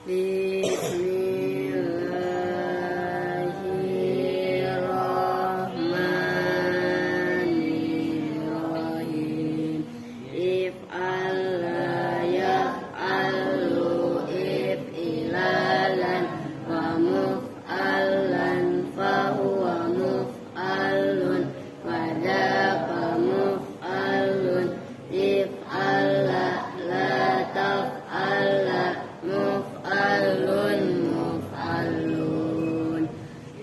Bismillahirrahmanirrahim. If'ala yaf'alu if'ilalan wa muf'alan fahuwa muf'alun wa dzaka muf'alun. If'ala la taf'ala muf'alun muf'alun.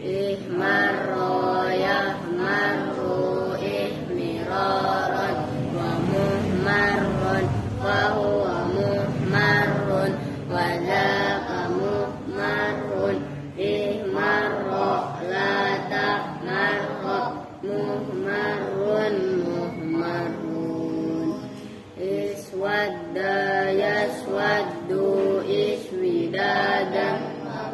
Ihmarra yahmarru ihmiraran wa muhmarrun wa huwa muhmarrun wa dzaka muhmarrun. Ihmarra la tahmarra muhmarrun muhmarrun. Iswadda yaswaddu iswidadan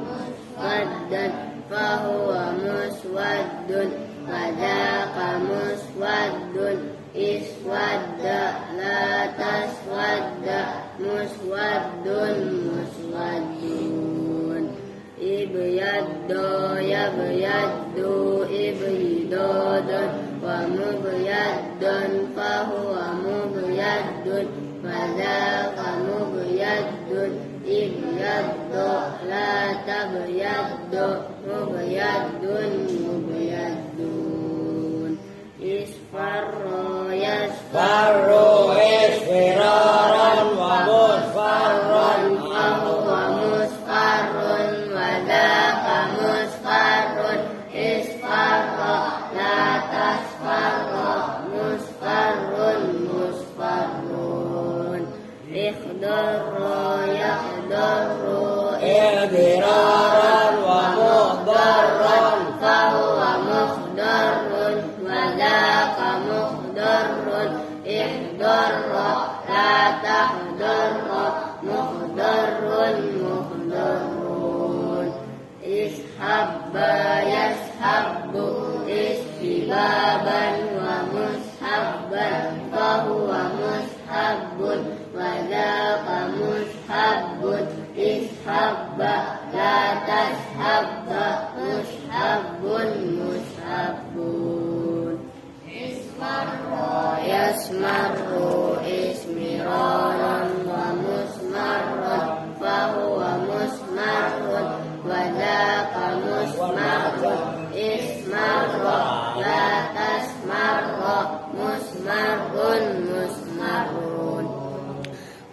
muswaddan fahuwa muswaddun wa dzaka muswaddun. Iswadda la taswadda muswaddun muswaddun. Ibyadda yabyaddu ibyidadan wa mubyaddan fahuwa mubyaddun wa dzaka mubyaddun. Ibyadda la tabyaddu mubyaddun mubyaddun. Isfarra yasfarru isfiraran wa musfarran fahuwa musfarrun wa dzaka musfarrun. Isfarra la tasfarra musfarrun musfarrun. Ikhdarra yakhdarru ihdiraran wa mukhdarran fahuwa mukhdarrun wa dzaka mukhdarrun. Ihdarra la tahdarra mukhdarrun mukhdarrun. Ishabba yashabbu ishibaban wa mushabban fahuwa mushabbun wa dzaka mushabbun. Ishabba la tashabba mushabbun mushabbun. Ismarra yasmarru ismiraran wa musmarran fahuwa musmarrun wa dzaka musmarrun. Ismarra la tasmarra musmarrun musmarrun.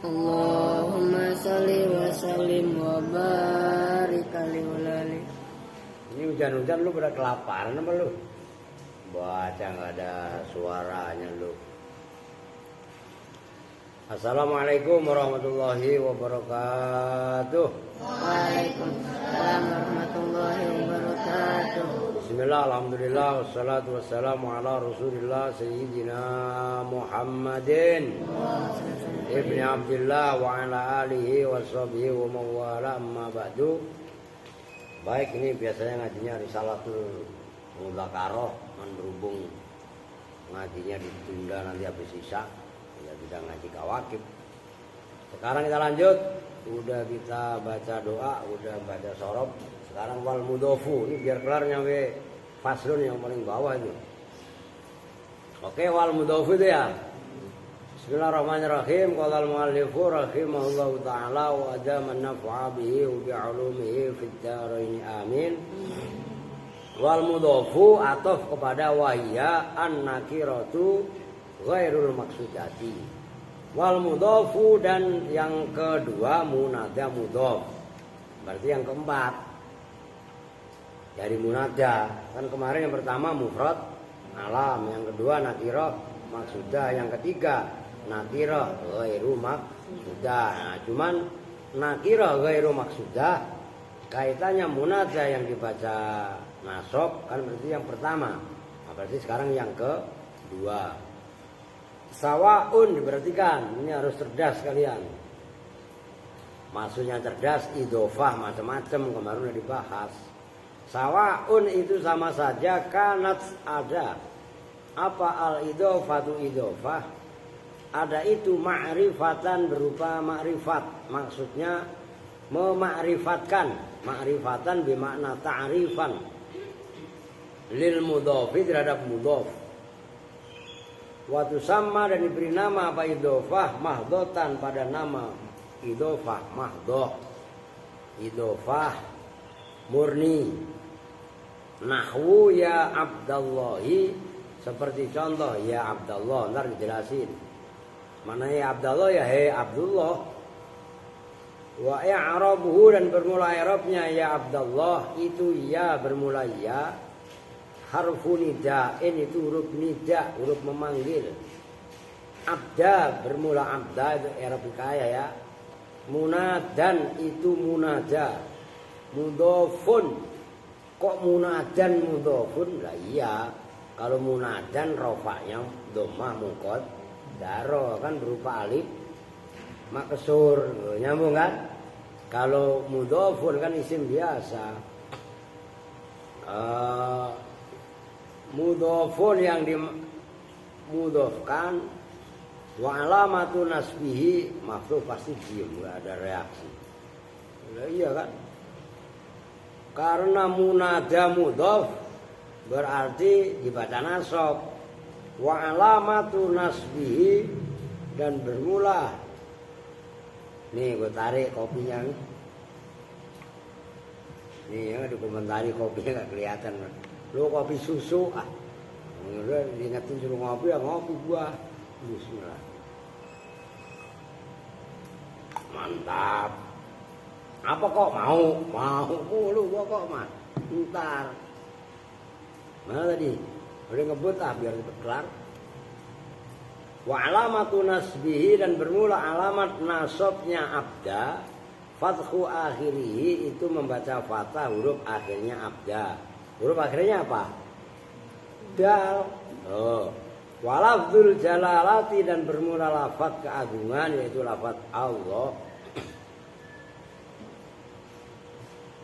Allahumma sholli wa sallim wa barik alaihi. Ini hujan-hujan lu pada kelaparan apa lu? Baca nggak ada suaranya lu. Assalamualaikum warahmatullahi wabarakatuh. Waalaikumsalam warahmatullahi wabarakatuh. Bismillah, alhamdulillah, wassalatu wassalamu ala rasulillah sayyidina Muhammadin ibni Abdillah wa ala alihi wa sahbihi wa mawala amma ba'du. Baik, ini biasanya ngajinya Risalatul Mudzakarah, berhubung ngajinya ditunda nanti habis isya, ya kita ngaji kawakib. Sekarang kita lanjut, udah kita baca doa, udah baca sorob. Sekarang wal mudhofu, ini biar kelar nyampe faslun yang paling bawah itu. Oke, wal mudhofu itu ya. Bismillahirrahmanirrahim. Qala al-muallifu rahimahullahu ta'ala wa adama an-naf'a bihi wa bi'ulumihi fid dharain amin. Wal mudhofu ataf kepada wahya an-nakiratu ghairul maksudati. Wal mudhofu dan yang kedua munada mudhof. Berarti yang keempat dari munada. Kan kemarin yang pertama mufrad alam, yang kedua nakirah maksudah, yang ketiga nakirah ghairu maksudah. Nah, cuman nakirah ghairu maksudah kaitannya munada yang dibaca nasab kan berarti yang pertama. Nah, berarti sekarang yang kedua. Sawaun diperhatikan, ini harus cerdas kalian. Maksudnya cerdas, idofah macam-macam kemarin udah dibahas. Sawaun itu sama saja kanat ada. Apa al-idofatu idofah? Ada itu ma'rifatan berupa ma'rifat. Maksudnya Memakrifatkan, makrifatan bermakna ta'rifan lil mudhofi terhadap mudhof. Waktu sama dan diberi nama apa idhofah mahdotan pada nama idhofah mahdoh, idhofah murni. Nahwu ya Abdallahi, seperti contoh ya Abdallah, ntar dijelasin. Mana ya Abdallah ya hei Abdullah. Wa i'rabuhu dan bermula i'rabnya ya Abdallah itu ya bermula ya. Harfu nida'in itu huruf nida, huruf memanggil. Abda bermula abda itu i'rab kaya ya. Munadan itu munada. Mudhofun, kok munadan mudhofun? Lah iya, kalau munadan rofaknya dhammah muqad daro kan berupa alif maksur, nyambung kan? Kalau mudhofun kan isim biasa. Mudhofun yang dimudhofkan wa alamatu nasbihi mafruh pasti diam, enggak ada reaksi. Lah iya kan? Karena munada mudhof berarti dibaca nasab. Wa alamatu nasbihi dan bermula. Nih gue tarik kopinya nih. Nih ya dikomentari kopinya gak kelihatan. Lu kopi susu ah. Udah diingetin suruh ngopi ya ngopi gua. Bismillah. Mantap. Apa kok mau? Mau mulu gua kok mah. Ntar. Mana tadi? Udah ngebut ah biar cepet kelar. Wa alamatu nasbihi dan bermula alamat nasabnya abda fathu akhirihi itu membaca fathah huruf akhirnya abda. Huruf akhirnya apa? Dal. Oh. Walafdzul jalalati dan bermula lafaz keagungan yaitu lafaz Allah.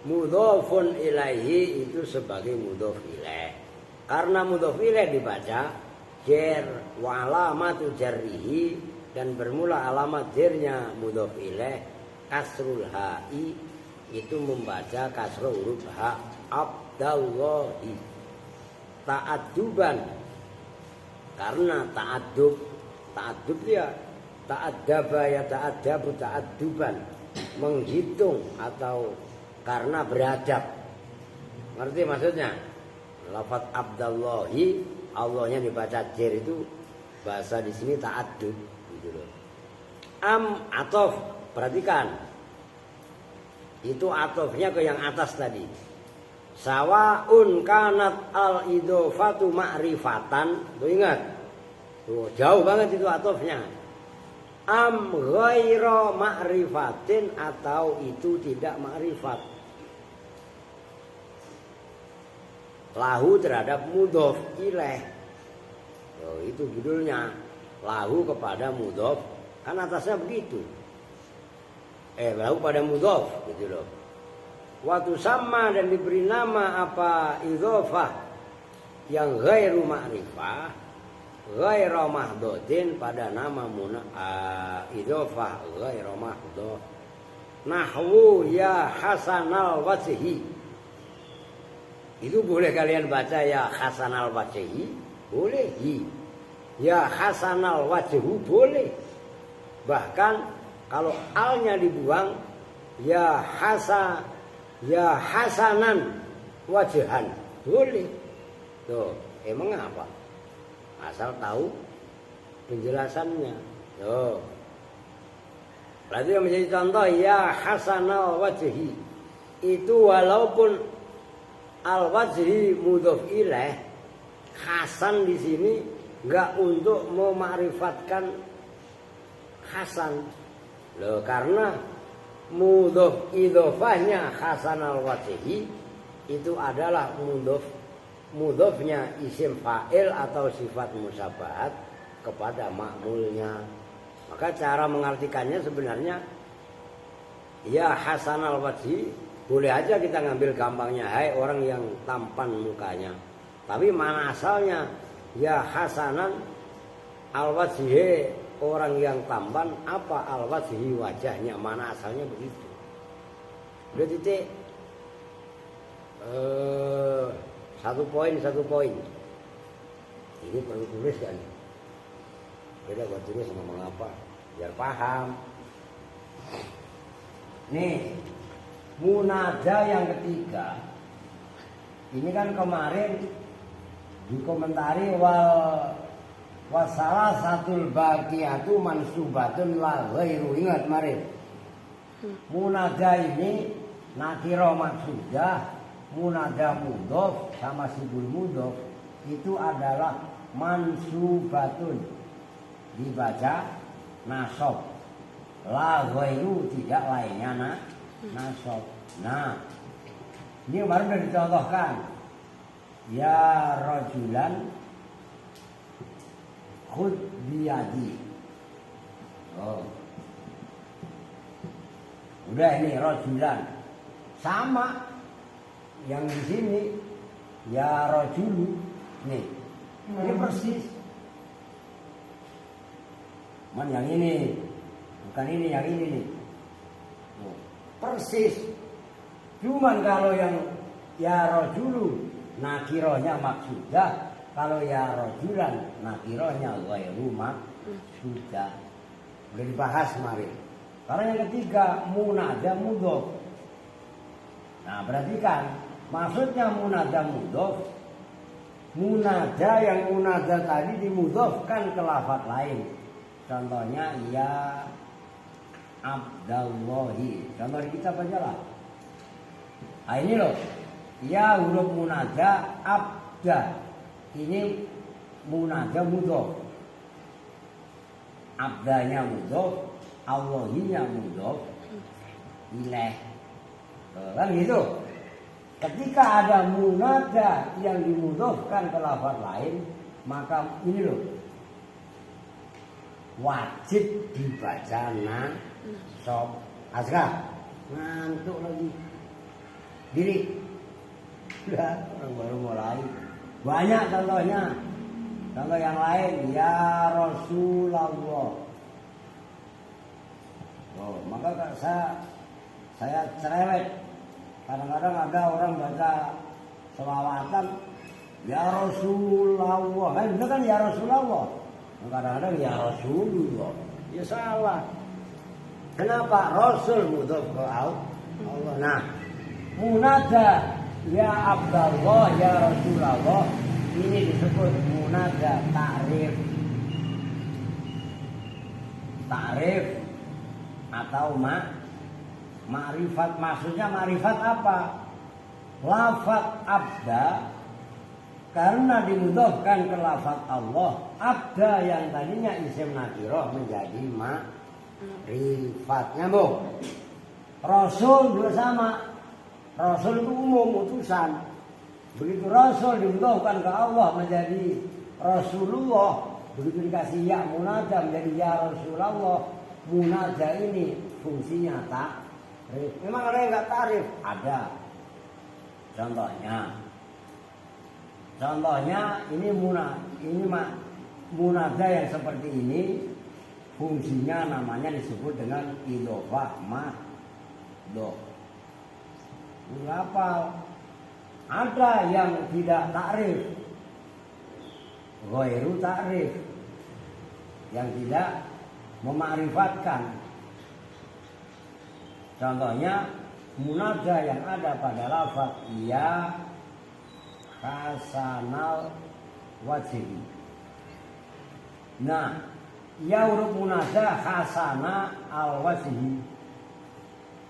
Mudhofun ilaihi itu sebagai mudhof ilaih. Karena mudhof ilaih dibaca jar wa alamatu jarrihi dan bermula alamat jarnya mudhof ilaih kasrul ha'i itu membaca kasrul huruf ha abdallahi ta'adduban karena ta'addub dia ta'addaba ya ta'addabu ta'adduban menghitung atau karena beradab. Ngerti maksudnya? Lafaz abdallahi Allahnya dibaca jar itu bahasa di sini ta'addub gitu loh. Atof, perhatikan. Itu atofnya ke yang atas tadi. Sawaun kanat al idhofatu ma'rifatan. Tuh ingat. Tuh, jauh banget itu atofnya. Ghaira ma'rifatin atau itu tidak ma'rifat. Lahu terhadap mudhof ilaih. Oh, itu judulnya. Lahu kepada mudhof. Kan atasnya begitu. Lahu pada mudhof gitu loh. Waktu sama dan diberi nama apa idhofah yang ghairu ma'rifah, ghairu mahdodin pada nama idhofah ghairu mahdoh. Nahwu ya hasanal wajhi. Itu boleh kalian baca ya hasanal wajhi, boleh. Ya hasanal wajhu boleh. Bahkan kalau alnya dibuang ya hasanan wajhan boleh. Tuh, emang apa? Asal tahu penjelasannya. Tuh. Berarti yang menjadi contoh ya hasanal wajhi itu walaupun al-wajhi mudhof ilaih, hasan di sini enggak untuk memakrifatkan hasan. Loh, karena mudhof idhofahnya hasan al-wajhi itu adalah mudhofnya isim fa'il atau sifat musyabahat kepada ma'mulnya. Maka cara mengartikannya sebenarnya ya hasan al-wajhi boleh aja kita ngambil gampangnya, hai orang yang tampan mukanya. Tapi mana asalnya? Ya hasanan al-wajhi orang yang tampan, apa al-wajhi wajahnya, mana asalnya begitu. Udah titik. Satu poin. Ini perlu tulis kan? Beda buat tulis ngomong apa? Biar paham. Nih, munada yang ketiga. Ini kan kemarin dikomentari wasalah satul baqiyatu mansubatun la ghairu. Ingat kemarin. Munada ini nakiro maksudah, munada mudhof sama sibul mudhof itu adalah mansubatun, dibaca nasab. La ghairu tidak lainnya nasab. Nah, ini baru sudah dicontohkan. Ya rajulan khud biyadi. Oh. Udah ini rajulan. Sama yang di sini ya rajulu. Nih. Ini persis. Man yang ini. Bukan ini, yang ini nih. Persis. Cuman kalau yang ya rajulu nakirohnya maksudah, kalau ya rajulan nakirohnya ghairu maksudah. Udah dibahas kemarin. Karena yang ketiga munada mudhof. Nah, berarti kan maksudnya munada mudhof, munada yang munada tadi dimudhofkan ke lafaz lain. Contohnya ya Abdallahi. Contoh di kitab aja lah. Nah ini loh, ya huruf munada abda. Ini munada mudhof. Abdanya mudhof, Allahinya mudhof, ilaih. Kan gitu. Ketika ada munada yang dimudhofkan ke lafaz lain, maka ini loh, wajib dibaca nasab. Azra, ngantuk lagi. Diri. Udah, orang baru mulai. Banyak contohnya. Contoh yang lain, ya Rasulullah. Oh, maka saya cerewet. Kadang-kadang ada orang baca selawatan, ya Rasulullah. Kan kan ya Rasulullah. Kadang-kadang ya Rasulullah. Ya salah. Kenapa? Rasul mudhof ke Allah. Nah, munada ya Abdallah, ya Rasulullah ini disebut munada ta'rif. Ta'rif atau ma'rifat. Maksudnya ma'rifat apa? Lafaz abda karena dimudhofkan ke lafaz Allah, abda yang tadinya isim nakirah menjadi ma'rifat. Nyambung. Rasul juga sama. Rasul itu umum, utusan. Begitu Rasul dimudhofkan ke Allah menjadi Rasulullah, begitu dikasih ya munada menjadi ya Rasulullah. Munada ini fungsinya ta'rif. Memang ada yang enggak ta'rif? Ada. Contohnya ini munada yang seperti ini fungsinya namanya disebut dengan idhofah madhof. Hafal. Ada yang tidak ta'rif, ghairu ta'rif, yang tidak mema'rifatkan. Contohnya munada yang ada pada lafaz ya hasanal wajhi. Nah, ya huruf munada hasana al wajhi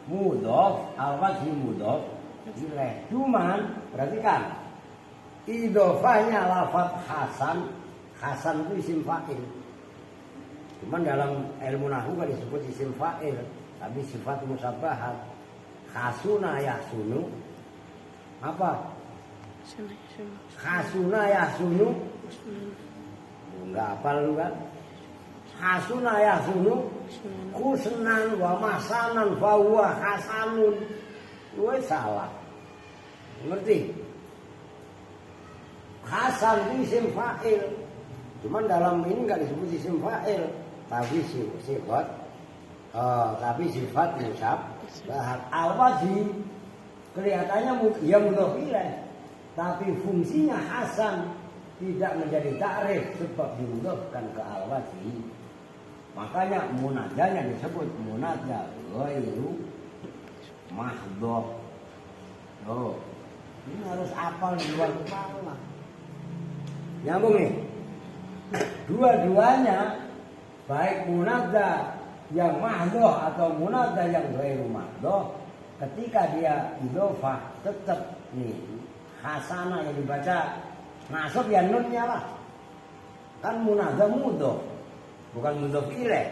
mudhof, al wajhi mudhof ilaih. Cuman perhatikan idhofahnya lafaz hasan itu isim fa'il. Cuman dalam ilmu nahwu kan disebut isim fa'il, tapi sifat musabbahat. Khasuna yahsunu apa? Khasuna yahsunu. Enggak hafal lu kan? Khasuna yahsunu husnan wa masanan fa huwa hasanun. Lu salah. Ngerti? Hasan itu isim fa'il. Cuman dalam ini enggak disebut isim fa'il, tapi sifat Tapi sifat musabbah. Al-wajhi kelihatannya ya mudhof ilaih, tapi fungsinya hasan, tidak menjadi ta'rif sebab dimudhofkan ke al-wajhi. Makanya munadanya disebut munada ghairu mahdhaf. Ini harus hafal di luar kepala. Nyambung nih. Dua-duanya baik munada yang mahdhaf atau munada yang ghairu mahdhaf, ketika dia idhofah tetap nih hasanah yang dibaca nasab ya nunnya lah. Kan munada mudhof, bukan mudhof ilaih.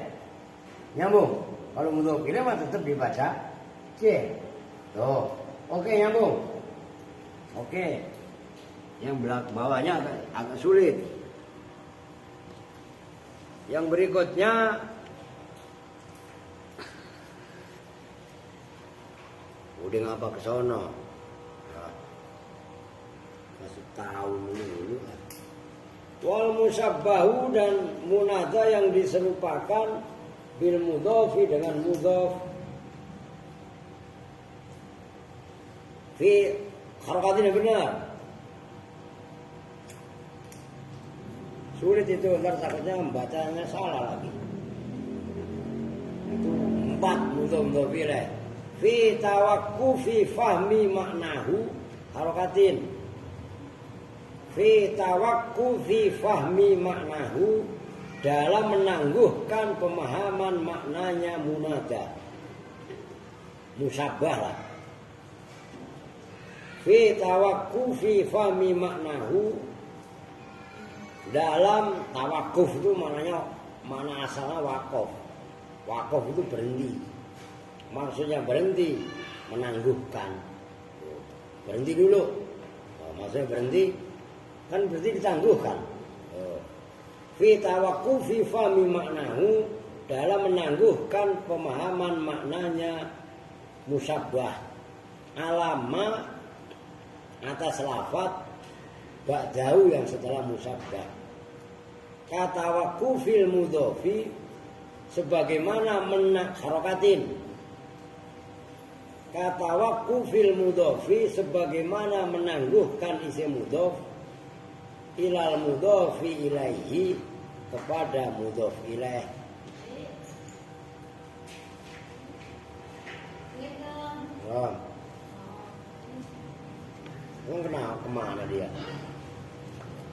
Nyambung. Kalau mudhof ilaih mah tetap dibaca C. Tuh. Oke, nyambung. Oke. Yang bawahnya agak sulit. Yang berikutnya udah ngapa ke sono? Kasih tahu ini. Wal musabbahu dan munada yang diserupakan bil mudhofi dengan mudhof fi harokatnya benar. Sulit itu, ntar takutnya membacanya salah lagi. Itu 4 mudhof ilaih. Fi tawakkufi fahmi maknahu harokatin. Fi tawakkufi fahmi maknahu, dalam menangguhkan pemahaman maknanya munada. Musabbah lah. Fi tawakkufi fahmi maknahu, dalam tawakuf itu maknanya mana asalnya wakaf. Wakaf itu berhenti. Maksudnya berhenti, menangguhkan. Berhenti dulu. Maksudnya berhenti, kan berarti ditangguhkan. Fi tawakkufi fahmi maknahu, dalam menangguhkan pemahaman maknanya musabbah. Alama atas lafaz ba'dahu yang setelah musabbah. Kata wakufil mudhofi, sebagaimana harokatin. Kata wakufil mudhofi, sebagaimana menangguhkan isim mudhof ilal mudhofi ilaihi, kepada mudhof ilaih. Kenapa kemana dia?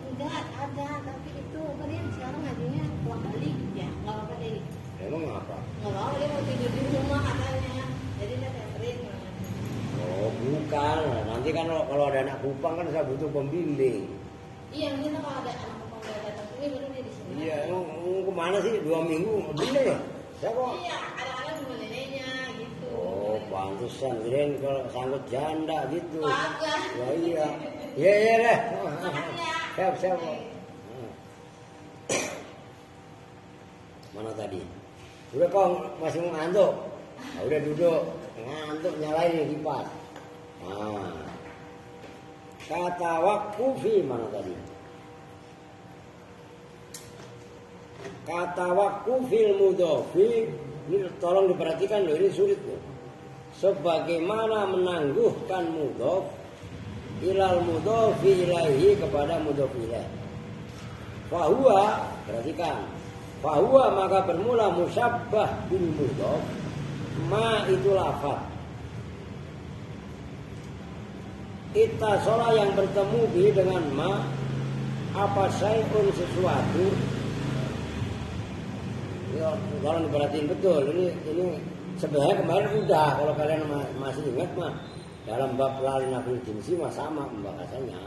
Enggak ada, tapi itu kalian sekarang ngajunya pulang balik ya, nggak apa-apa deh. Emang apa? Nggak apa-apa, dia mau tidur di rumah katanya, jadi dia teterin. Oh bukan, nanti kan kalau ada anak Kupang kan saya butuh pembimbing. Iya, mungkin kalau ada anak Kupang yang datang sini baru dia di sini. Iya, emang kemana sih 2 minggu? Bener ya? Saya kok? Iya, kadang-kadang sama neneknya gitu. Oh, pantesan kirain kalau sangkut janda gitu. Kagak. Ya iya. Iya deh. Makanya. Siap. Mana tadi? Udah kok masih ngantuk? Nah, udah duduk, ngantuk nyalain nih kipas. Nah. Kata wakufi mana tadi? Kata wakufil mudhofi, ini tolong diperhatikan loh, ini sulit loh. Sebagaimana menangguhkan mudhof ilal mudhofi ilaihi, kepada mudhof ilaih. Fahuwa, perhatikan. Fahuwa, maka bermula musabbah bil mudhof, ma itu lafaz. Ittasola yang bertemu bi dengan ma, apa syai'un sesuatu. Ya, kalau diperhatiin betul, ini sebenarnya kemarin udah, kalau kalian masih ingat mah dalam bab lali nafil jinsi mah sama pembahasannya.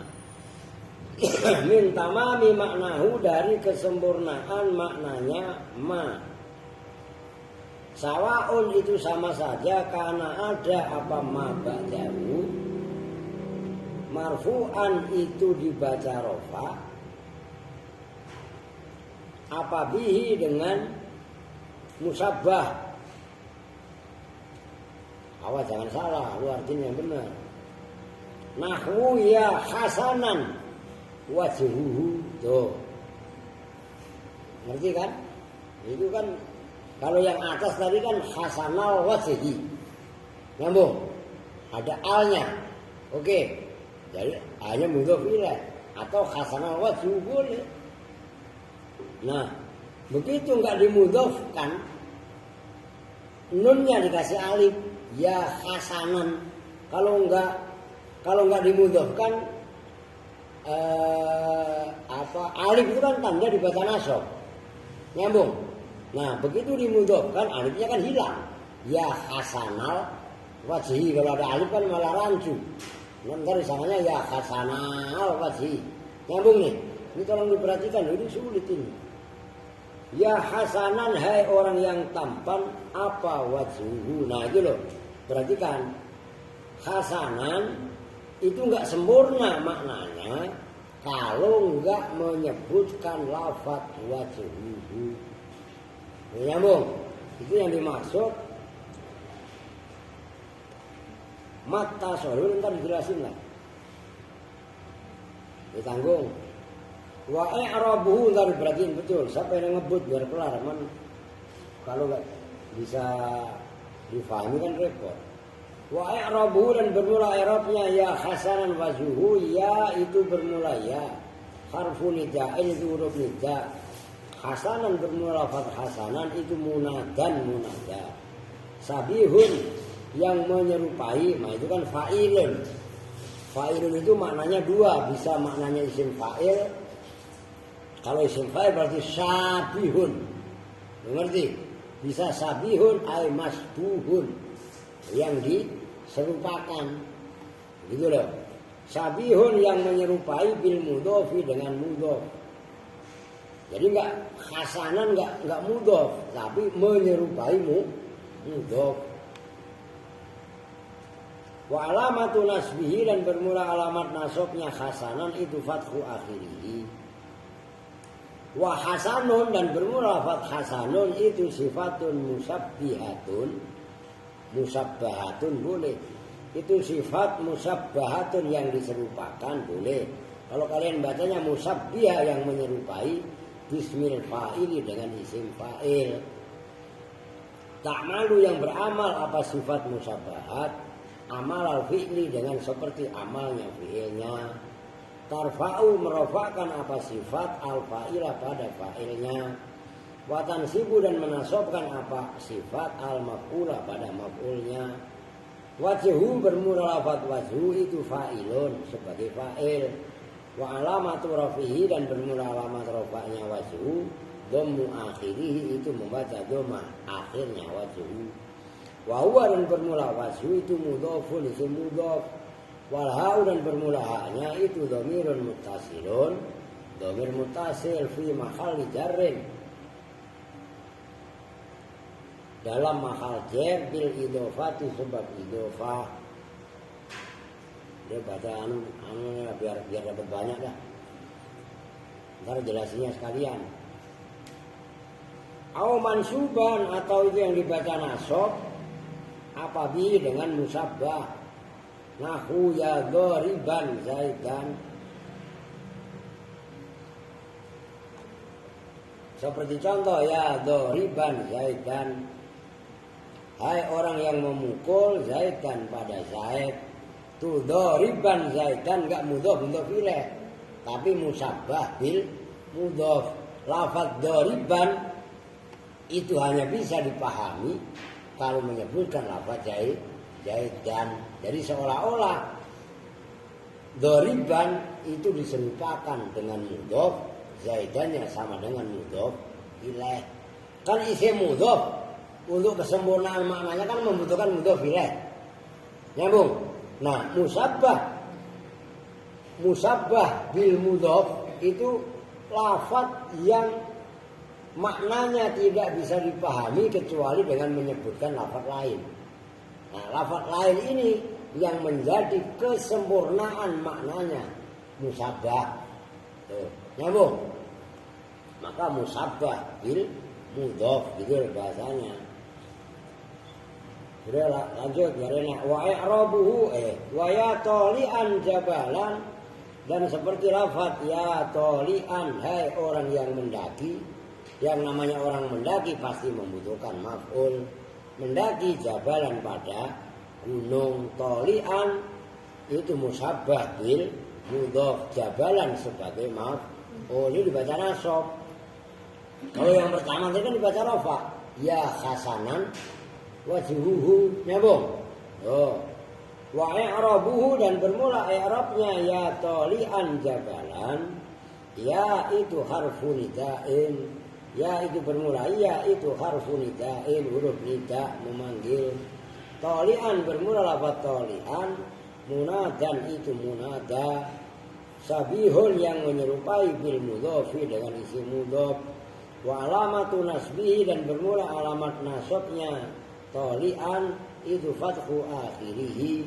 Min tamami maknahu, dari kesempurnaan maknanya ma. Sawaun itu sama saja, karena ada apa ma ba'dahu. Marfu'an itu dibaca rofa, apa bihi dengan musabbah. Awas jangan salah, lu artinya yang benar. Nahwu ya hasanan wajhuhu. Tuh. Ngerti kan? Itu kan Kalau yang atas tadi kan hasanal wajhi. Nyambung. Ada alnya. Oke. Jadi hanya mudhof ilaih atau hasanal wajhi boleh. Nah, begitu enggak dimudhofkan, nunnya dikasih alif, ya hasanan. Kalau enggak dimudhofkan alif itu kan tanda dibaca nasab. Nyambung. Nah, begitu dimudhofkan alifnya kan hilang. Ya hasanal wajhi. Kalau ada alif kan malah rancu. Nanti sananya ya hasanal wajhi. Nyambung nih. Ini tolong diperhatikan, ini sulit ini. Ya hasanan, hai orang yang tampan, apa wajhuhu. Nah itu loh, perhatikan. Hasanan itu enggak sempurna maknanya kalau enggak menyebutkan lafaz wajhuhu. Nyambung. Itu yang dimaksud mata sorun, ntar dijelasin lah. Ditanggung. Wa i'rabuhu, ntar diperhatiin betul. Siapa yang ngebut biar kelar. Kalau enggak bisa difahami kan repot. Wa i'rabuhu, dan bermula i'rabnya ya hasanan wajhuhu, ya itu bermula ya. Harfu nida'in itu huruf nida'. Hasanan bermula lafaz hasanan itu munadan munada. Sabihun yang menyerupai, nah itu kan fa'ilun. Fa'ilun itu maknanya dua, bisa maknanya isim fa'il. Kalau isim fa'il berarti sabihun. Mengerti? Bisa sabihun ay masbuhun, yang diserupakan. Gitu loh. Sabihun yang menyerupai bil mudhofi dengan mudhof. Jadi enggak hasanan, enggak mudhof, tapi menyerupai mudhof. Wa alamatu nasbihi, dan bermula alamat nasabnya hasanan itu fathu akhirih. Wa hasanun, dan bermula lafaz hasanun itu sifatun musabbihatun. Musabbahatun boleh. Itu sifat musabbahatun yang diserupakan boleh. Kalau kalian bacanya musabbihah yang menyerupai bismil fa'ili dengan isim fa'il. Ta'malu yang beramal apa sifat musabbahat? Amal al-fi'li dengan seperti amalnya fi'ilnya. Tarfa'u merofakkan apa sifat al-fa'ilah pada fa'ilnya. Watansibu, dan menasobkan apa sifat al-maf'ulah pada maf'ulnya. Wajhu bermula lafaz wajhu itu fa'ilun sebagai fa'il. Wa alamatu rafihi, dan bermula alamat rafa'nya wajhu dhammu akhirih itu membaca dhamma akhirnya wajhu. Wa huwa, dan bermula wajhu itu mudhofun isim mudhof. Wal ha'u, dan bermula ha'nya itu dhamirun muttasilun, dhamir muttasil fi mahalli jarrin, dalam mahal jar bil idhofati sebab idhofah. Dia baca biar dapat banyak dah. Ntar jelasinnya sekalian. Au mansuban, atau itu yang dibaca nasab apabi dengan musabbah. Nahu ya dhariban zaidan. Seperti contoh ya dhariban zaidan. Hai orang yang memukul zaidan pada Zaid. Tuh dhariban zaidan enggak mudhof untuk ilaih, tapi musabbah bil mudhof. Lafaz dhariban itu hanya bisa dipahami kalau menyebutkan lafaz zaidan. Jadi seolah-olah dhariban itu diserupakan dengan mudhof, zaidannya sama dengan mudhof ilaih. Kan isim mudhof untuk kesempurnaan maknanya kan membutuhkan mudhof ilaih. Nyambung. Nah, musabbah bil mudhof itu lafaz yang maknanya tidak bisa dipahami kecuali dengan menyebutkan lafaz lain. Nah, lafaz lain ini yang menjadi kesempurnaan maknanya musabbah. Nyambung. Maka musabbah bil mudhof gitu bahasanya. Sudah lanjut ya Rena. Wa i'rabuhu wa ya tali'an jabalan, dan seperti lafaz ya tali'an, hai orang yang mendaki, Yang namanya orang mendaki pasti membutuhkan maf'ul. Mendaki jabalan pada gunung, tolian itu musabbah bil mudhof, jabalan sebagai maf'ul. Ini dibaca nasab. Kalau yang pertama itu kan dibaca rafa. Ya hasanan wajhuhu, nyambung. Oh. Wa i'rabuhu dan bermula i'rabnya ya tolian jabalan. Ya itu harfu nida'in. Ya itu bermula, ya itu harfu nida'in, huruf nida memanggil. Tolian bermula lafaz tolian, munadan itu munada. Sabihun yang menyerupai bil mudhofi dengan isi mudhof. Wa alamatu nasbihi dan bermula alamat nasabnya tolian itu fathu akhirihi,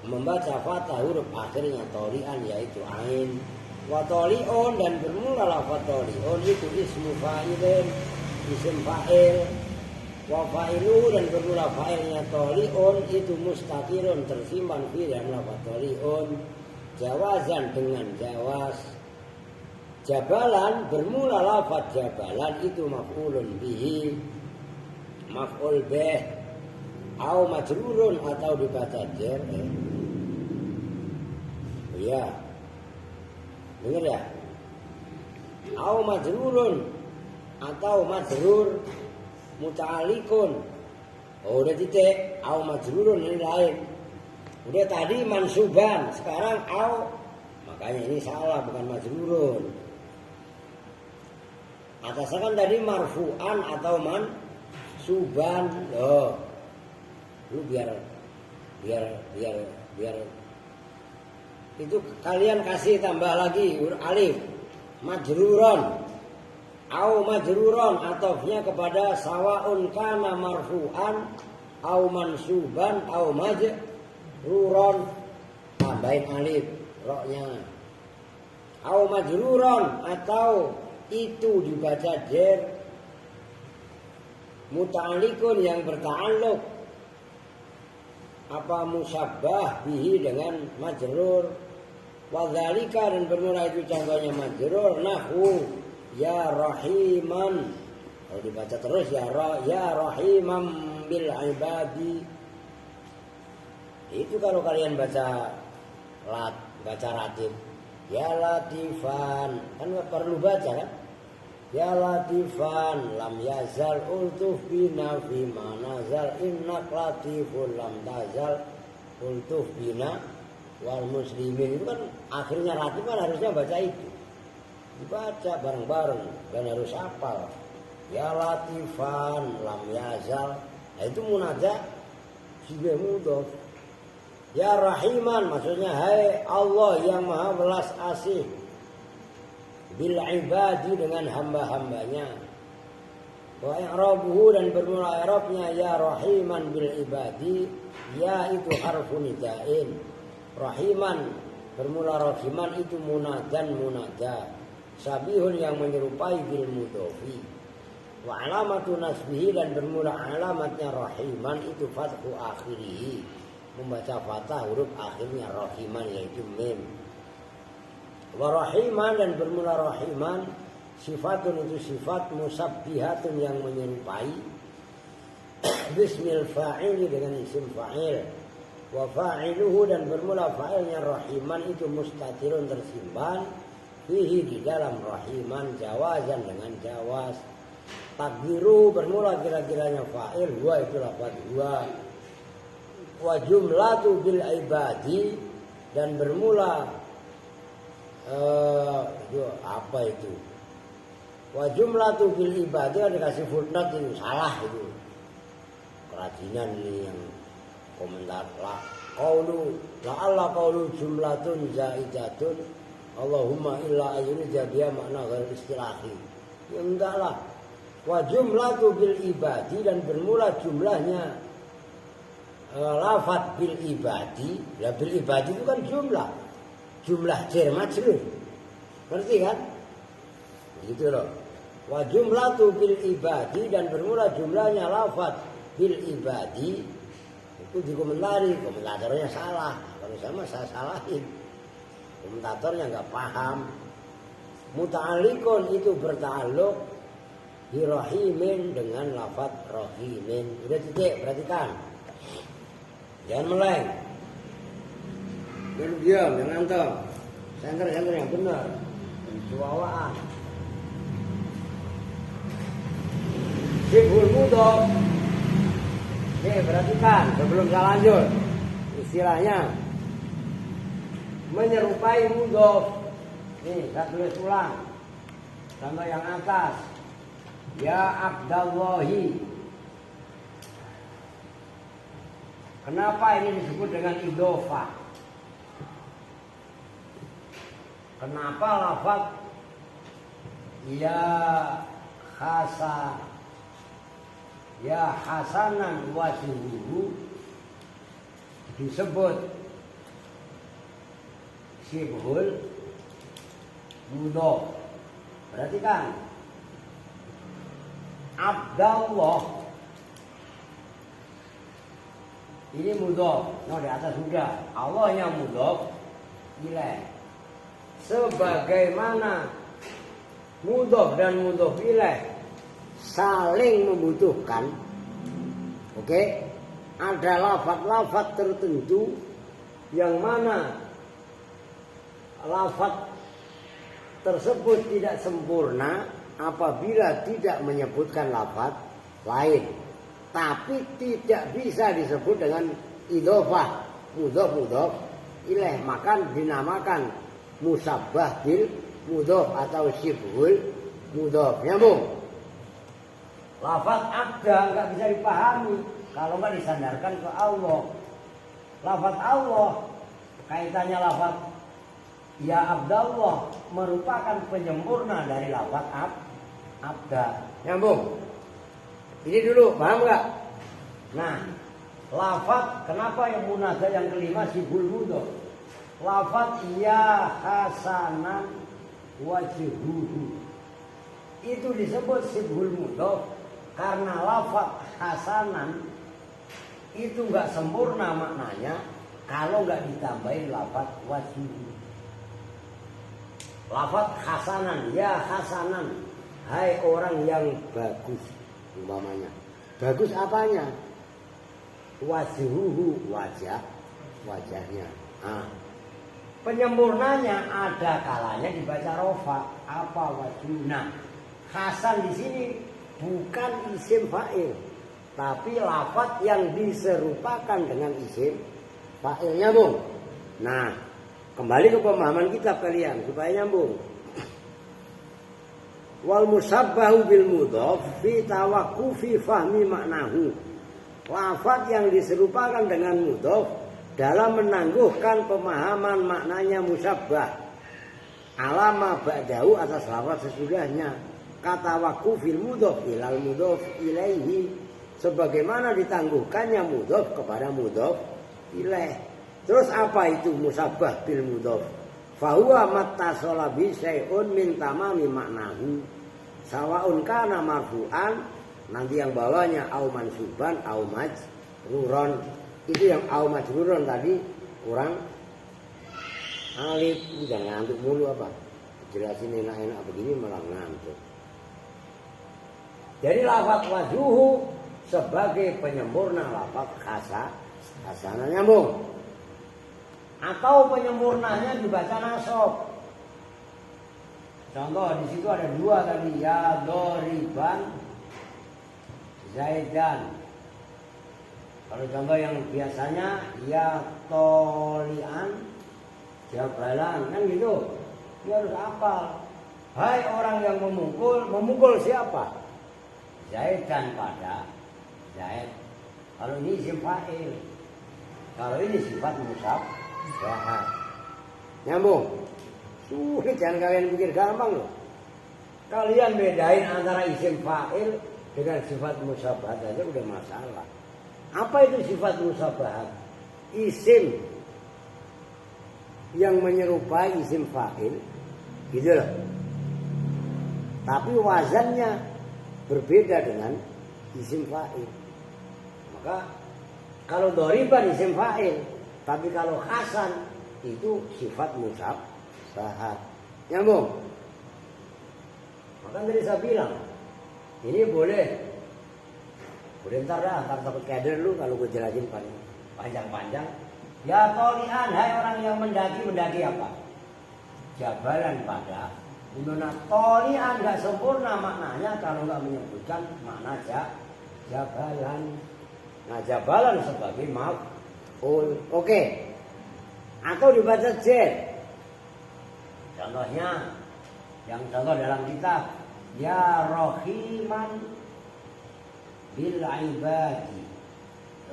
membaca fathah huruf akhirnya tolian yaitu ain. Wa toli'un dan bermula lafaz toli'un itu ismu fa'ilin, isim fa'il. Wa fa'iluhu dan bermula fa'ilnya toli'un itu mustaqirun, tersimpan fi dalam lafaz toli'un. Jawazan dengan jawaz. Jabalan bermula lafaz jabalan itu maf'ulun bihi, maf'ul bih, au majrurun atau dibaca jar. Ya. Dengar ya? Au majrurun atau majrur muta'alliqun. Oh, udah titik. Au majrurun ini lain. Udah tadi mansuban, sekarang au. Makanya ini salah, bukan majrurun. Atasnya kan tadi marfu'an atau mansuban. Loh. Lu biar itu kalian kasih tambah lagi alif majruron au majruron atofnya kepada sawaun kana marfu'an au mansuban au majruron, tambahin alif roknya. Au majruron atau itu dibaca jar muta'alliqun yang berta'alluq apa musabbah bihi dengan majrur. Wadzalika dan bermula itu contohnya majrur nahwu ya rahiman. Kalau dibaca terus ya rahiman bil ibadi. Itu kalau kalian baca ratib. Ya latifan, kan perlu baca kan? Ya latifan lam yazal ultuf bina fi manazal innak latifun lam tazal ultuf bina wal muslimin. Itu kan akhirnya latif kan harusnya baca itu, dibaca bareng-bareng dan harus hafal. Ya latifan lam yazal, nah itu munajat juga mudhof. Ya rahiman maksudnya hai Allah yang maha belas asih bil ibadi dengan hamba-hambanya. Wa i'rabuhu dan bermula i'rabnya ya rahiman bil ibadi, ya itu harfu nida'in. Rahiman bermula rahiman itu munadan munada. Sabihun yang menyerupai bil mudhofi. Wa alamatu nasbihi dan bermula alamatnya rahiman itu fathu akhirihi, membaca fathah huruf akhirnya rahiman yaitu mim. Wa rahiman dan bermula rahiman sifatun itu sifat musabbihatun yang menyerupai bismil fa'ili dengan isim fa'il. Wa fa'iluhu dan bermula fa'ilnya rahiman itu mustatirun tersimpan fihi di dalam rahiman jawazan dengan jawaz. Takdiru bermula kira-kiranya fa'il huwa itu lafaz huwa. Wa jumlatu bil ibadi dan bermula itu apa itu? Wa jumlatu bil ibadi ada kasih footnote itu salah itu. Kerajinan ini yang komentar lah. Qaulu la'alla qaulu jumlatun zaidatun Allahumma illa ayuni jadiya makna ghair istilahi. Ya enggak lah. Wa jumlatu bil ibadi dan bermula jumlahnya lafaz bil ibadi. Lah bil ibadi itu kan jumlah jar majrur. Ngerti kan? Gitu loh. Wa jumlatu bil ibadi dan bermula jumlahnya lafaz bil ibadi itu dikomentari, komentatornya salah. Kalau sama saya salahin. Komentatornya enggak paham. Muta'alliqun itu berta'alluq Birahimin dengan lafaz rahimin. Udah titik, perhatikan. Jangan meleng. Jangan diam, jangan ngantuk. Center yang benar. Suawaan. Sibul mudhof. Nih, perhatikan sebelum saya lanjut. Istilahnya menyerupai mudhof. Nih, saya tulis ulang. Contoh yang atas. Ya Abdallahi. Kenapa ini disebut dengan idhofah? Kenapa lafaz ya hasanan wajhuhu disebut sibhul mudhof? Perhatikan. Abdallah ini mudhof. Nah, di atas sudah. Allahnya mudhof ilaih. Sebagaimana mudhof dan mudhof ilaih saling membutuhkan. Oke? Ada lafaz-lafaz tertentu yang mana lafaz tersebut tidak sempurna apabila tidak menyebutkan lafaz lain, tapi tidak bisa disebut dengan idhofah mudhof ilaih, maka dinamakan musabbah bil mudhof atau syibhul mudhof. Nyambung? Lafaz abda nggak bisa dipahami kalau nggak disandarkan ke Allah. Lafaz Allah kaitannya lafaz ya Abdallah merupakan penyempurna dari lafaz abda. Nyambung? Ini dulu, paham nggak? Nah, lafaz kenapa yang munada yang kelima sibul mudhof? Lafaz ya hasanan wajhuhu itu disebut sibul mudhof karena lafaz hasanan itu nggak sempurna maknanya kalau nggak ditambahin lafaz wajhuhu. Lafaz hasanan, ya hasanan, hai orang yang bagus, umpamanya. Bagus apanya? Wajhuhu, wajahnya. Nah, penyempurnanya ada kalanya dibaca rofa, apa wajhuna. Hasan di sini bukan isim fa'il, tapi lafaz yang diserupakan dengan isim fa'il. Nyambung? Nah, kembali ke pemahaman kitab kalian supaya nyambung. Wal musabbahu bil mudhof fi tawaqqufi fahmi maknahu. Lafaz yang diserupakan dengan mudhof dalam menangguhkan pemahaman maknanya musabbah. Alama ba'dahu atas lafaz sesudahnya. Kata waqufil mudhof ilal mudhof ilaihi, sebagaimana ditangguhkannya mudhof kepada mudhof ilaih. Terus apa itu musabbah bil mudhof? Fahuwa mattasala bi syai'un min tamami maknahu. Sawaun kana marfu'an, nanti yang bawahnya au mansuban au majruron. Itu yang au majruron tadi kurang alif. Jangan ngantuk mulu apa. Jelasin enak-enak begini malah ngantuk. Jadi lafaz wajhuhu sebagai penyempurna lafaz hasanah. Nyambung? Atau penyempurnanya dibaca nasab. Contoh di situ ada dua tadi, ya doriban zaidan. Kalau contoh yang biasanya ya tolian jabalan, kan gitu. Dia harus hafal. Hai orang yang memukul siapa? Zaidan pada Zaid. Kalau ini isim fa'il. Kalau ini sifat musabbah. Nyambung? Sulit, jangan kalian pikir gampang loh. Kalian bedain antara isim fa'il dengan sifat musabbah saja udah masalah. Apa itu sifat musabbah? Isim yang menyerupai isim fa'il, gitu loh. Tapi wazannya berbeda dengan isim fa'il. Maka kalau doriban isim fa'il, tapi kalau hasan itu sifat musabbah. Nyambung? Maka tadi saya bilang Ini boleh ntar takut keder lu kalau gue jelasin panjang-panjang. Ya tolian, hai orang yang mendaki apa? Jabalan pada. Dimana tolian gak sempurna maknanya kalau gak menyebutkan makna jabalan. Nah jabalan sebagai maf'ul. Oke. Atau dibaca jen. Contohnya, yang contoh dalam kitab, ya rohiman bil ibadi.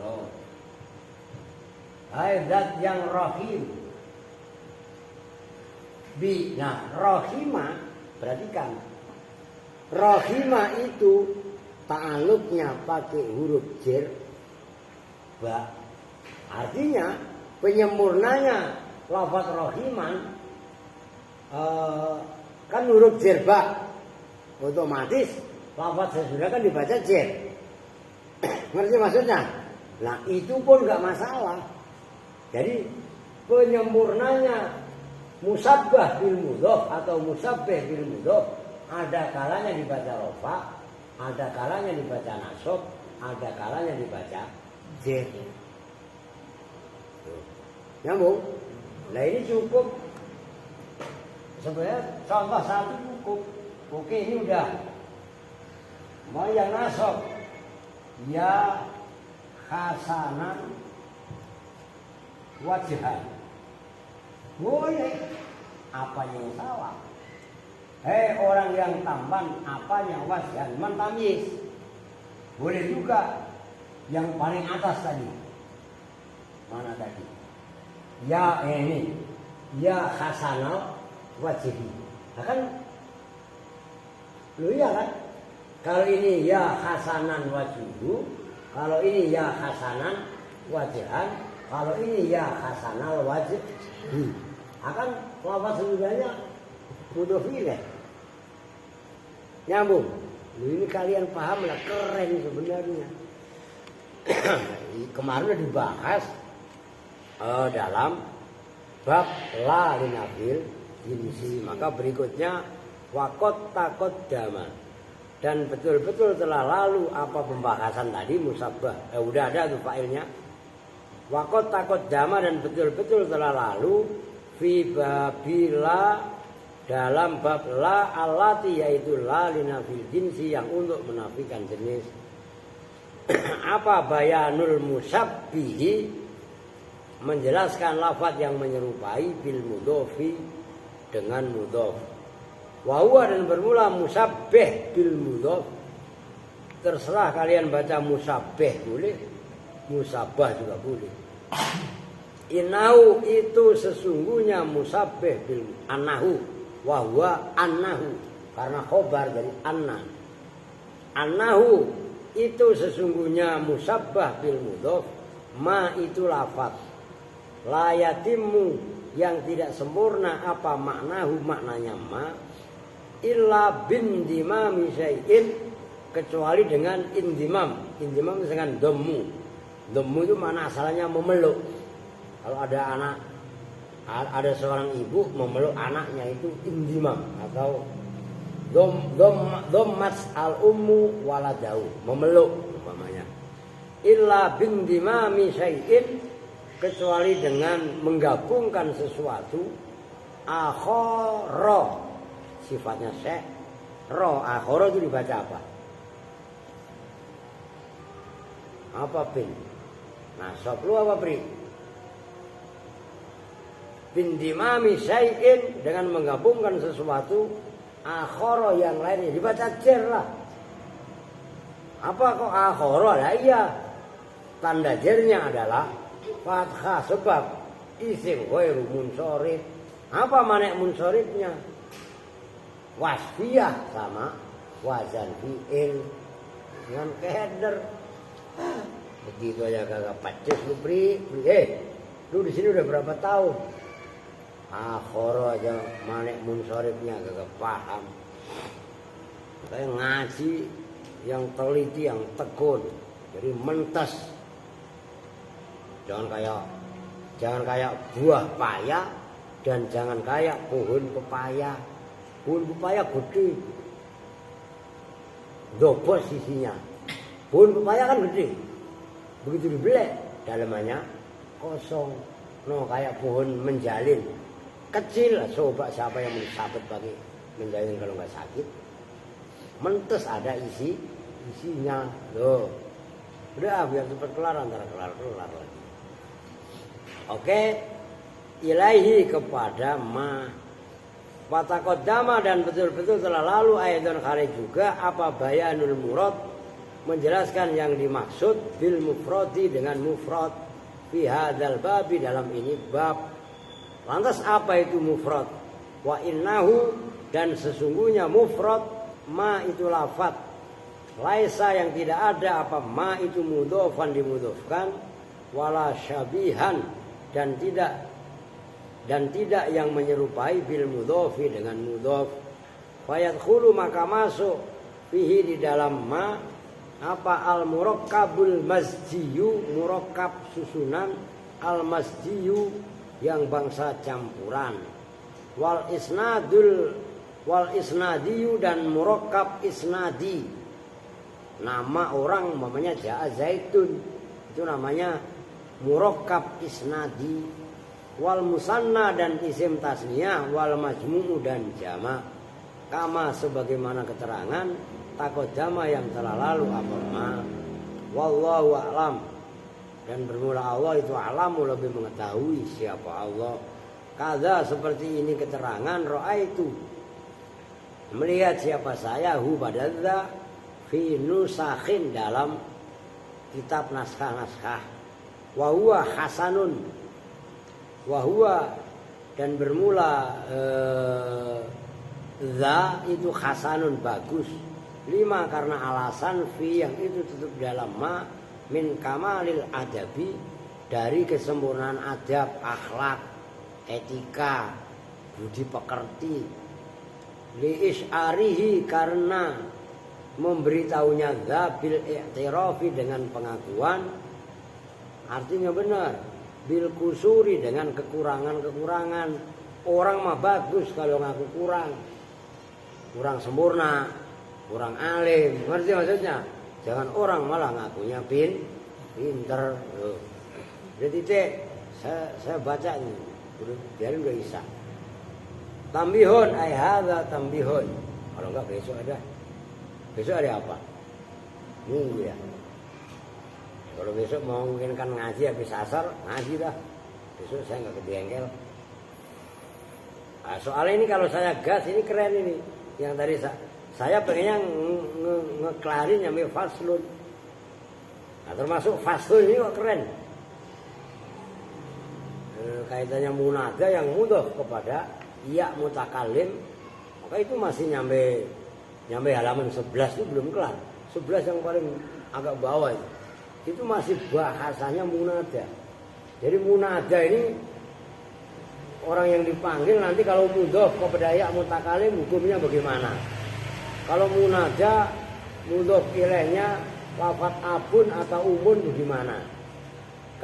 Oh. Hai zat yang rohim. Nah, rohima, perhatikan. Rohima itu ta'aluknya pakai huruf jer, ba. Artinya penyempurnanya lafaz rohiman kan huruf jer ba. Otomatis lafaz sesudah kan dibaca jer. Ngerti maksudnya? Nah itu pun gak masalah. Jadi penyempurnanya musabbah bil mudhof atau musabbih bil mudhof ada kalanya dibaca rofa, ada kalanya dibaca nasab, ada kalanya dibaca jer. Nyambung? Nah ini cukup. Sebenarnya contoh satu cukup. Oke ini udah. Mau yang nasab. Ya hasanan wajhan. Boleh. Apanya yang salah? Hei orang yang tampan, apanya wajhan? Mentamyiz. Boleh juga. Yang paling atas tadi. Mana tadi? Ya ini. Ya hasanal wajhi. Nah kan? Lu iya kan? Kalau ini ya hasanan wajhu, kalau ini ya hasanan wajhan, kalau ini ya hasanal wajhi. Akan lafaz sebelumnya mudhof ilaih. Nyambung. Ini kalian paham lah, keren sebenarnya. Kemarin udah dibahas dalam bab la linafil jinsi. Maka berikutnya wakot takot dama. Dan betul-betul telah lalu apa pembahasan tadi musabbah. Udah ada tuh failnya. Wakot takot dama dan betul-betul telah lalu fi babila dalam bab la allati yaitu la linafil jinsi yang untuk menafikan jenis. Apa bayanul musabbihi menjelaskan lafaz yang menyerupai bil mudhofi dengan mudhof. Wahuwa dan bermula musabbih bil mudhof. Terserah kalian baca musabbih boleh, musabbah juga boleh. Inau itu sesungguhnya musabbih bil annahu, wahuwa annahu karena khobar dari anna. Annahu itu sesungguhnya musabbah bil mudhof, ma itu lafaz. La yatimmu yang tidak sempurna apa maknahu maknanya ma. Illa bin dimami syai'in kecuali dengan indimam. Indimam dengan dhammu. Dhammu itu mana asalnya memeluk. Kalau ada seorang ibu memeluk anaknya itu indimam atau dhammat al ummu waladau, memeluk umpamanya. Illa bin dimami syai'in kecuali dengan menggabungkan sesuatu akhara sifatnya ro akhara itu dibaca apa? Apa bin? Nasab lu apa pri? Bin dimami syai'in dengan menggabungkan sesuatu akhara yang lainnya dibaca jer lah. Apa kok akhara? Lah iya. Tanda jernya adalah fathah sebab isim ghairu munsharif. Apa makna munsharifnya? Wasfiyah sama wazan fi'il dengan keder. Begitu aja kagak pacus lu pri. Lu di sini udah berapa tahun? Akhara aja manek munsharifnya kagak paham. Kayak ngaji yang teliti, yang tekun. Jadi mentas. Jangan kayak buah paya dan jangan kayak pohon pepaya. Pohon pepaya gede. dobos sisinya. Pohon pepaya kan gede. Begitu dibelek, dalamannya kosong. No, kayak pohon menjalin. Kecil, coba siapa yang sabet pakai menjalin kalau nggak sakit. Mentes ada isinya. Loh. Udah biar cepat kelar antara kelar lagi. Oke. Ilaihi kepada ma. Fatakodama dan betul-betul telah lalu ayatun kharij juga apa bayanul murad menjelaskan yang dimaksud bil mufradi dengan mufrad fi hadzal babi dalam ini bab. Lantas apa itu mufrad? Wa innahu dan sesungguhnya mufrad ma itu lafat. Laisa yang tidak ada apa ma itu mudhofan dimudhofkan wala syabihan dan tidak yang menyerupai bil mudhofi dengan mudhof. Fayadkhulu maka masuk fihi di dalam ma apa al murakkabul masjiyu murakkab susunan al masjiyu yang bangsa campuran wal isnadiyu dan murakkab isnadi nama orang namanya Ja'a Zaitun itu namanya murakkab isnadi wal musanna dan isim tasniyah wal majmu'u dan jama kama sebagaimana keterangan takodama yang telah lalu apa ma wallahu a'lam dan bermula Allah itu alamu lebih mengetahui siapa Allah kaza seperti ini keterangan ra'aitu melihat siapa saya hu badadza fi nusakhin dalam kitab naskah-naskah wa huwa hasanun wahwa dan bermula za itu hasanun bagus 5 karena alasan fi yang itu tutup dalam ma min kamalil adabi dari kesempurnaan adab akhlak etika budi pekerti li isyarihi karena memberitahunya za bil i'tirafi dengan pengakuan artinya benar bil kusuri dengan kekurangan-kekurangan orang mah bagus kalau ngaku kurang sempurna, kurang alim, ngerti maksudnya? Jangan orang malah ngakunya pinter. Jadi saya baca ini, biarin gak bisa. Tambihun, hadza tambihun. Kalau enggak besok ada apa? Minggu ya. Kalau besok mau mungkin kan ngaji habis asar, ngaji dah. Besok saya nggak ke bengkel. Nah, soalnya ini kalau saya gas ini keren ini. Yang tadi saya pengennya ngekelarin nyampe faslun. Nah, termasuk faslun ini kok keren. Kaitannya munada yang mudah kepada iya mutakalim. Maka itu masih nyampe halaman 11 itu belum kelar. 11 yang paling agak bawah itu masih bahasanya munada. Jadi munada ini orang yang dipanggil nanti kalau mudhof kepada ya mutakalim hukumnya bagaimana? Kalau munada mudhof ilaihnya lafaz abun atau umun bagaimana?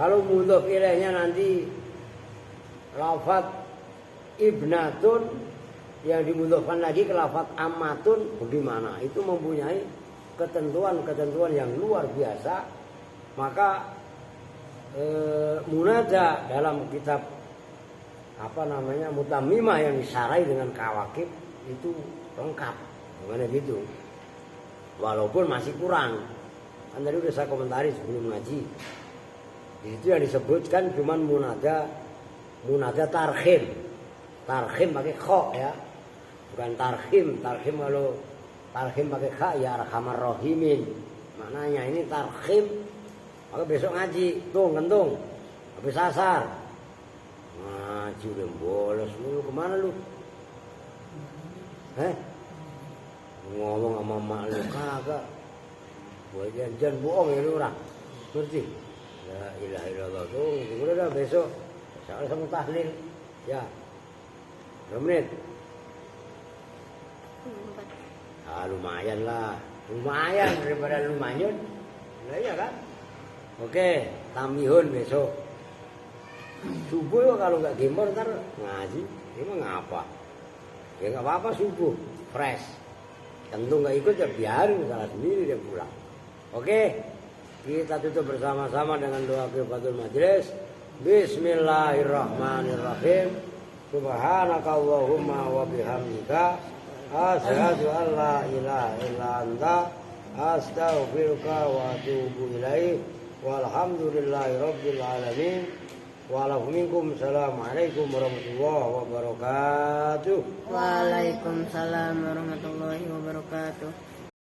Kalau mudhof ilaihnya nanti lafaz ibnatun yang dimudhofkan lagi ke lafaz ammatun bagaimana? Itu mempunyai ketentuan-ketentuan yang luar biasa. Maka munada dalam kitab Mutammimah yang disarai dengan kawakib itu lengkap. Gimana gitu? Walaupun masih kurang. Kan tadi udah saya komentari sebelum ngaji. Di situ yang disebutkan cuman munada tarhim. Tarhim pakai kha ya. Bukan tarhim. Tarhim kalau tarhim pakai kha ya arhamar rahimin. Maknanya ini tarhim. Maka besok ngaji, kentung, habis asar. Ngaji udah bolos, lu kemana lu? Ngomong sama mak lu kagak. Buat jangan bohong ya lu orang. Ngerti? La ilaha illallah tuh, udah dah besok. Soal sama tahlil. Ya. Berapa menit? Lumayan lah. Lumayan daripada lumayan. Nah, iya kan? Oke, tambihun besok. Subuh kalau nggak gembor ntar ngaji, ini ngapa? Ya nggak apa-apa subuh, fresh. Tentu nggak ikut ya biarin salah sendiri dia pulang. Oke, kita tutup bersama-sama dengan doa kifaratul majelis. Bismillahirrahmanirrahim. Subhanakallahumma wa bihamdika asyhadu an la ilaha illa anta astaghfiruka wa atubu ilaik. Walhamdulillahi rabbil alamin. Assalamualaikum warahmatullahi wabarakatuh. Waalaikumsalam warahmatullahi wabarakatuh.